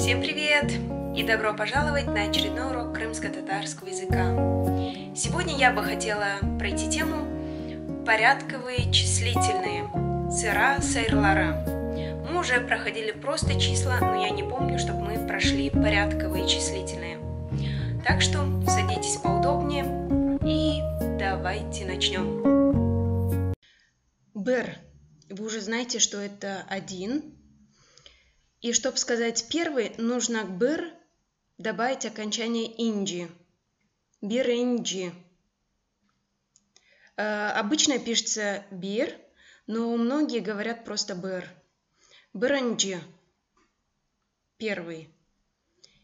Всем привет и добро пожаловать на очередной урок крымско-татарского языка. Сегодня я бы хотела пройти тему порядковые числительные сыра, сайрлара. Мы уже проходили просто числа, но я не помню, чтобы мы прошли порядковые числительные. Так что садитесь поудобнее и давайте начнем. Бер. Вы уже знаете, что это один. И чтобы сказать первый, нужно к бер добавить окончание инджи. Биринджи. Обычно пишется бир, но многие говорят просто бер. Биринджи. Первый.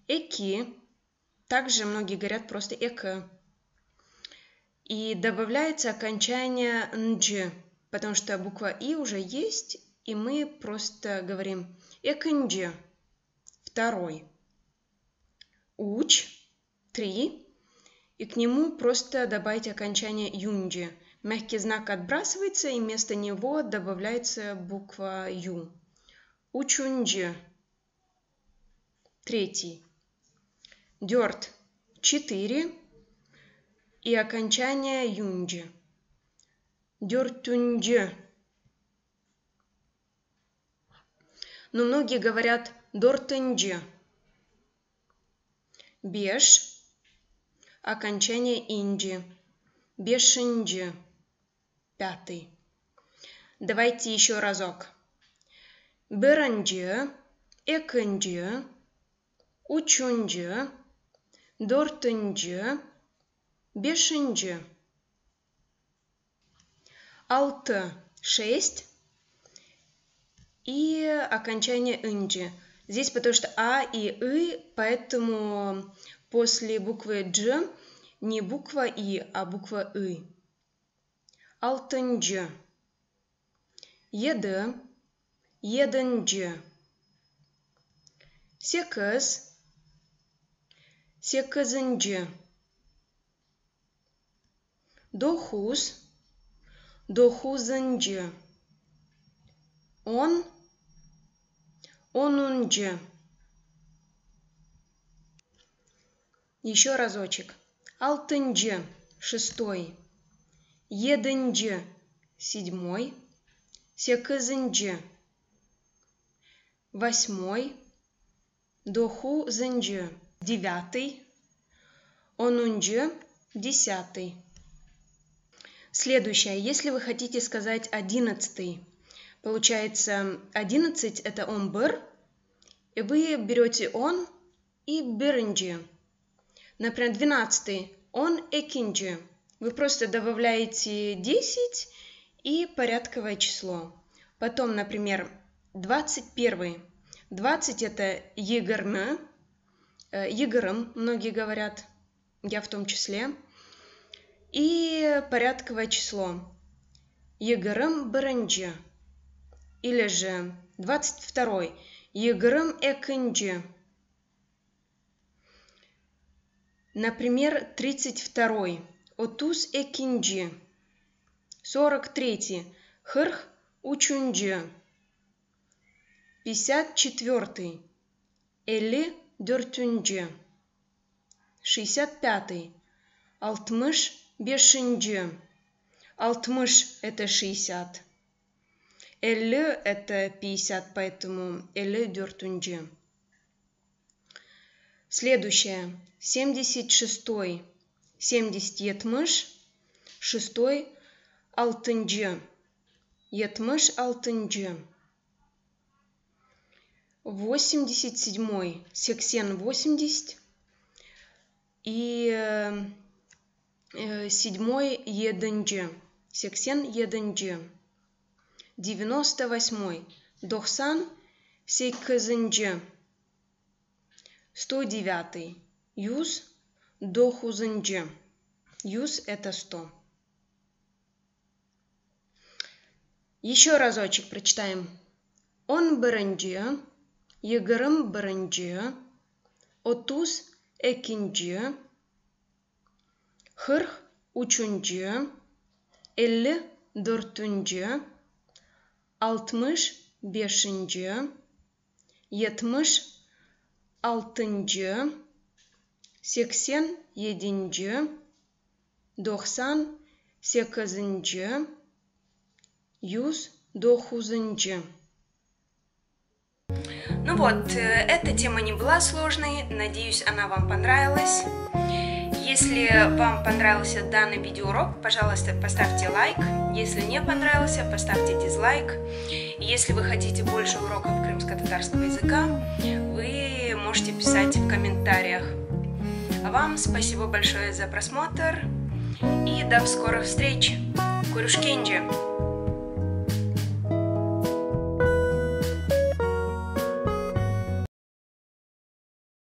Эки. Также многие говорят просто эка. И добавляется окончание нджи, потому что буква и уже есть, и мы просто говорим экинджи. Второй. Уч. Три. И к нему просто добавить окончание юнджи. Мягкий знак отбрасывается, и вместо него добавляется буква ю. Учунджи. Третий. Дёрт. 4. И окончание юнджи. Дёртунджи. Но многие говорят дортунджи. Беш. Окончание инджи. Бешинджи. 5. Давайте еще разок. Биринджи, экинджи, учунджи, дортунджи, бешинджи. 6. И окончание инджи. Здесь потому что а и и, поэтому после буквы дж не буква и, а буква и. Алтынджи. 7. Единджи. 8. Sekizинджи. 9. Dokuzинджи. 10. Онунджи. Еще разочек. Алтынджи. 6. Единджи. 7. Секизинджи. 8. Дохузинджи. 9. Онунджи. 10. Следующее. Если вы хотите сказать 11, получается 11 это он бер, и вы берете он и биринджи. Например, 12 он экинджи. Вы просто добавляете 10 и порядковое число. Потом, например, 21. 20 это егерме. Егерем, многие говорят, я в том числе. И порядковое число. Егерем биринджи. Или же 22. Егерем экинджи. Например, 32. Отуз экинджи. 43. Хырх учунджи. 54. Элли дёртунджи. 65. Алтмыш бешинджи. Алтмыш это 60. Элли это 50, поэтому элли дёртунджи. Следующее. 76. 70 етмыш. 6. Алтынджи. Етмыш алтынджи. 87. 80. И 7. Единджи. 87. 98. 98. 109. Юз дохузинджи. Юз это 100. Еще разочек прочитаем. Он биринджи, егерем биринджи, отуз экинджи, хырх учунджи, элли дортунджи, алтмыш бешинджи, етмыш 6, 87, 98, 109. Ну вот, эта тема не была сложной, надеюсь, она вам понравилась. Если вам понравился данный видеоурок, пожалуйста, поставьте лайк. Если не понравился, поставьте дизлайк. Если вы хотите больше уроков крымско-татарского языка, вы можете писать в комментариях. А вам спасибо большое за просмотр и до скорых встреч. Көрішкенше!